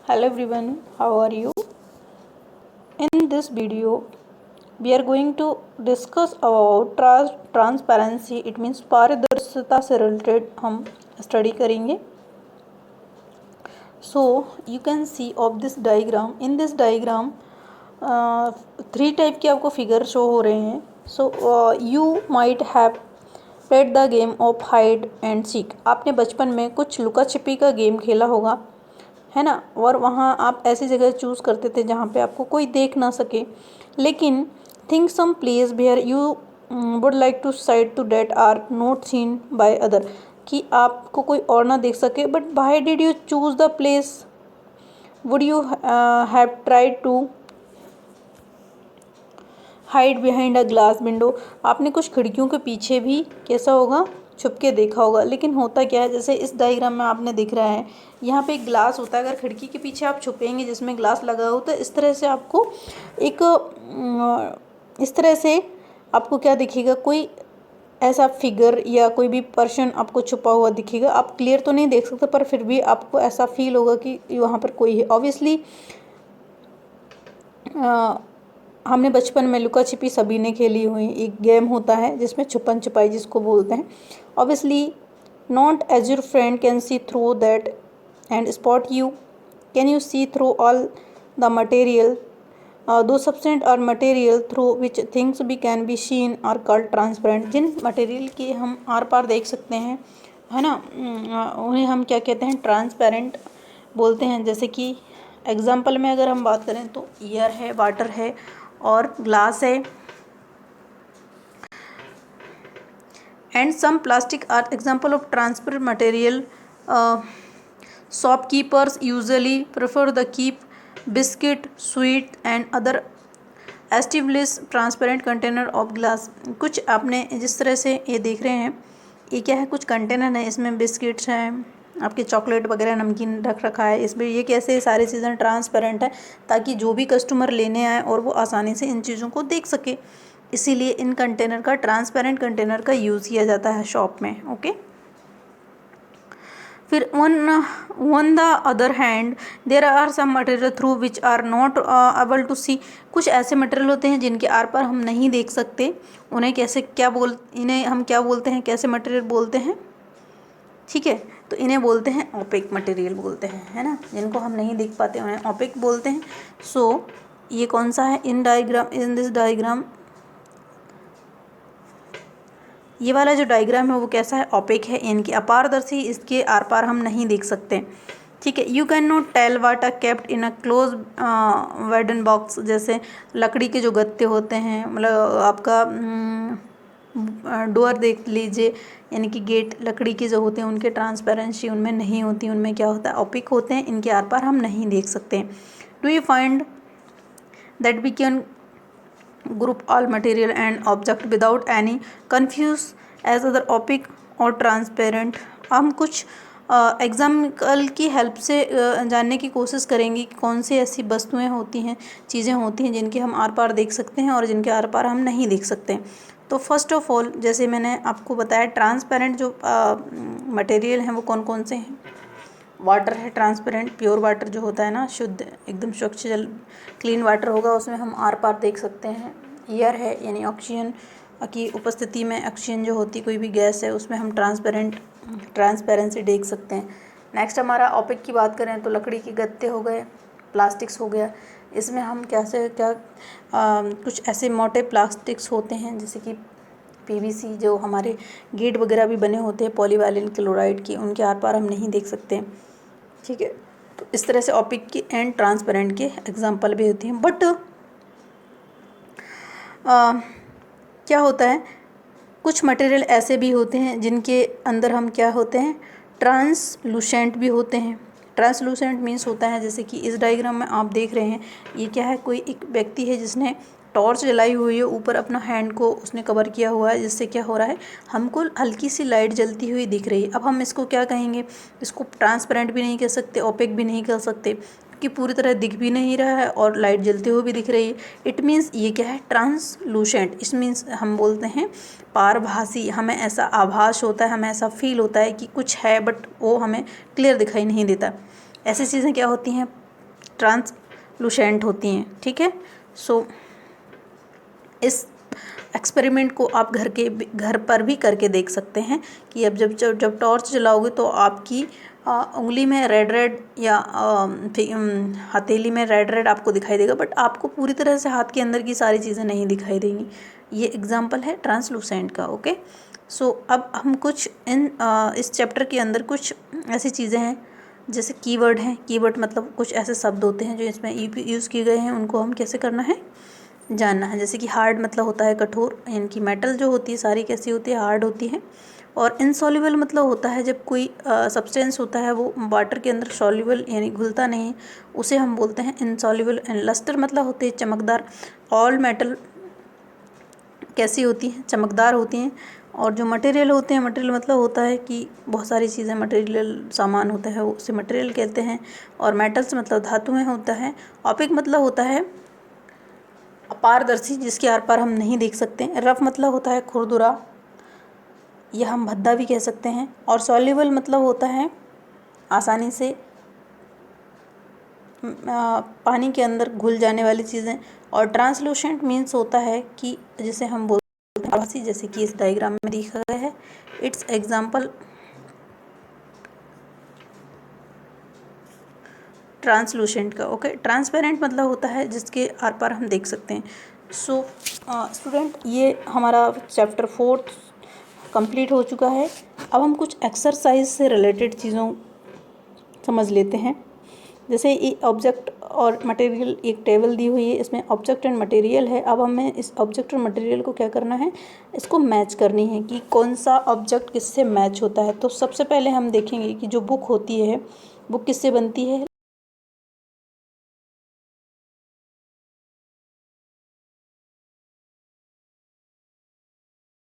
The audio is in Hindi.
Hello everyone, how are you? In this video, we are going to discuss about transparency. It means पारदर्शिता से related हम study करेंगे. So you can see of this diagram. In this diagram, three type के आपको figure show हो रहे हैं. So you might have played the game of hide and seek. आपने बचपन में कुछ लुका छिपी का गेम खेला होगा, है ना। और वहाँ आप ऐसी जगह चूज़ करते थे जहाँ पे आपको कोई देख ना सके, लेकिन think some place where you would like to side to date are not seen by other, कि आपको कोई और ना देख सके. But why did you choose the place? Would you have tried to hide behind a glass window? आपने कुछ खिड़कियों के पीछे भी कैसा होगा, छुप के देखा होगा. लेकिन होता क्या है, जैसे इस डायग्राम में आपने दिख रहा है, यहाँ पे एक ग्लास होता है. अगर खिड़की के पीछे आप छुपेंगे जिसमें ग्लास लगा हो, तो इस तरह से आपको इस तरह से आपको क्या दिखेगा, कोई ऐसा फिगर या कोई भी पर्सन आपको छुपा हुआ दिखेगा. आप क्लियर तो नहीं देख सकते, पर फिर भी आपको ऐसा फील होगा कि वहाँ पर कोई है. ऑब्वियसली हमने बचपन में लुका छिपी सभी ने खेली हुई. एक गेम होता है जिसमें छुपन छुपाई जिसको बोलते हैं. Obviously not as your friend can see through that and spot you. Can you see through all the material? Though substance और मटेरियल थ्रू विच थिंग्स भी कैन बी शीन और कॉल्ड ट्रांसपेरेंट. जिन मटेरियल के हम आर पार देख सकते हैं, है ना, उन्हें हम क्या कहते हैं, ट्रांसपेरेंट बोलते हैं. जैसे कि एग्जाम्पल में अगर हम बात करें तो एयर है, वाटर है और ग्लास है. And some plastic are example of transparent material. Shopkeepers usually prefer to keep biscuit, sweet and other establish transparent container of glass. कुछ आपने जिस तरह से ये देख रहे हैं, ये क्या है, कुछ कंटेनर है, इसमें बिस्किट्स हैं, आपके चॉकलेट वगैरह नमकीन रख रखा है इसमें. ये कैसे सारी चीज़ें ट्रांसपेरेंट है, ताकि जो भी कस्टमर लेने आए और वो आसानी से इन चीज़ों को देख सके. इसीलिए इन कंटेनर का, ट्रांसपेरेंट कंटेनर का यूज़ किया जाता है शॉप में. ओके. फिर on the other hand there are some material through which are not able to see. कुछ ऐसे मटेरियल होते हैं जिनके आर पार हम नहीं देख सकते. इन्हें हम क्या बोलते हैं, कैसे मटेरियल बोलते हैं, ठीक है. तो इन्हें बोलते हैं ओपेक मटेरियल बोलते हैं, है ना. जिनको हम नहीं देख पाते उन्हें ओपेक बोलते हैं. सो ये कौन सा है, इन दिस डायग्राम, ये वाला जो डायग्राम है वो कैसा है, ओपेक है, यानी अपारदर्शी. इसके आर पार हम नहीं देख सकते, ठीक है. You can not tell what are kept in a close wooden box. जैसे लकड़ी के जो गत्ते होते हैं, मतलब आपका डोर देख लीजिए, यानी कि गेट लकड़ी के जो होते हैं उनके ट्रांसपेरेंसी उनमें नहीं होती. उनमें क्या होता है, ओपेक होते हैं. इनके आर पार हम नहीं देख सकते. Do you find that we can group all material and object without any confuse as other opaque और ट्रांसपेरेंट. हम कुछ एग्जाम्पल की हेल्प से जानने की कोशिश करेंगे कि कौन सी ऐसी वस्तुएं होती हैं, चीज़ें होती हैं जिनके हम आर पार देख सकते हैं और जिनके आर पार हम नहीं देख सकते. तो फर्स्ट ऑफ ऑल, जैसे मैंने आपको बताया, ट्रांसपेरेंट जो मटेरियल हैं वो कौन कौन से हैं. वाटर है ट्रांसपेरेंट, प्योर वाटर जो होता है ना, शुद्ध एकदम स्वच्छ जल, क्लीन वाटर होगा, उसमें हम आर पार देख सकते हैं. एयर है, यानी ऑक्सीजन की उपस्थिति में ऑक्सीजन जो होती, कोई भी गैस है, उसमें हम ट्रांसपेरेंसी देख सकते हैं. नेक्स्ट हमारा ओपेक की बात करें तो लकड़ी के गत्ते हो गए, प्लास्टिक्स हो गया. इसमें हम कुछ ऐसे मोटे प्लास्टिक्स होते हैं जैसे कि पीवीसी, जो हमारे गेट वगैरह भी बने होते हैं पॉलीवाइलिन क्लोराइड की, उनके आर पार हम नहीं देख सकते, ठीक है. तो इस तरह से ओपेक की एंड ट्रांसपेरेंट के एग्जांपल भी होती हैं. बट क्या होता है, कुछ मटेरियल ऐसे भी होते हैं जिनके अंदर हम क्या होते हैं, ट्रांसलूसेंट भी होते हैं. ट्रांसलूसेंट मीन्स होता है, जैसे कि इस डायग्राम में आप देख रहे हैं, ये क्या है, कोई एक व्यक्ति है जिसने टॉर्च जलाई हुई है, ऊपर अपना हैंड को उसने कवर किया हुआ है, जिससे क्या हो रहा है, हमको हल्की सी लाइट जलती हुई दिख रही है. अब हम इसको क्या कहेंगे, इसको ट्रांसपेरेंट भी नहीं कह सकते, ओपेक भी नहीं कह सकते, कि पूरी तरह दिख भी नहीं रहा है और लाइट जलते हुए भी दिख रही है. इट मीन्स ये क्या है, ट्रांसलूसेंट. इस मीन्स हम बोलते हैं पारभासी. हमें ऐसा आभास होता है, हमें ऐसा फील होता है कि कुछ है, बट वो हमें क्लियर दिखाई नहीं देता. ऐसी चीज़ें क्या होती हैं, ट्रांसलूसेंट होती हैं, ठीक है। सो इस एक्सपेरिमेंट को आप घर पर भी करके देख सकते हैं कि अब जब टॉर्च जलाओगे तो आपकी उंगली में रेड या हथेली में रेड आपको दिखाई देगा, बट आपको पूरी तरह से हाथ के अंदर की सारी चीज़ें नहीं दिखाई देंगी। ये एग्जांपल है ट्रांसलूसेंट का, ओके। सो अब हम कुछ इस चैप्टर के अंदर कुछ ऐसी चीज़ें हैं जैसे कीवर्ड हैं। कीवर्ड मतलब कुछ ऐसे शब्द होते हैं जो इसमें यूज़ किए गए हैं, उनको हम कैसे करना है, जानना है। जैसे कि हार्ड मतलब होता है कठोर, यानी कि मेटल जो होती है सारी कैसी होती है, हार्ड होती है। और इनसॉल्युबल मतलब होता है जब कोई सब्सटेंस होता है वो वाटर के अंदर सॉल्युबल यानी घुलता नहीं है, उसे हम बोलते हैं इनसॉल्युबल। एंड लस्टर मतलब होते हैं चमकदार। ऑल मेटल कैसी होती हैं, चमकदार होती हैं। और जो मटेरियल होते हैं, मटेरियल मतलब होता है कि बहुत सारी चीज़ें मटेरियल सामान होता है, उसे मटेरियल कहते हैं। और मेटल्स मतलब धातुएं होता है। ऑपिक मतलब होता है अपारदर्शी, जिसके आर पार हम नहीं देख सकते। रफ मतलब होता है खुरदुरा, यह हम भद्दा भी कह सकते हैं। और सॉल्युबल मतलब होता है आसानी से पानी के अंदर घुल जाने वाली चीज़ें। और ट्रांसलूसेंट मीन्स होता है कि जिसे हम बोलते हैं आभासी, जैसे कि इस डायग्राम में दिखा गया है। इट्स एग्जाम्पल ट्रांसलूसेंट का, ओके। ट्रांसपेरेंट मतलब होता है जिसके आर पार हम देख सकते हैं। सो स्टूडेंट, ये हमारा चैप्टर 4 कंप्लीट हो चुका है। अब हम कुछ एक्सरसाइज से रिलेटेड चीज़ों समझ लेते हैं। जैसे ये ऑब्जेक्ट और मटेरियल, एक टेबल दी हुई है, इसमें ऑब्जेक्ट एंड मटेरियल है। अब हमें इस ऑब्जेक्ट और मटेरियल को क्या करना है, इसको मैच करनी है कि कौन सा ऑब्जेक्ट किससे मैच होता है। तो सबसे पहले हम देखेंगे कि जो बुक होती है, बुक किससे बनती है,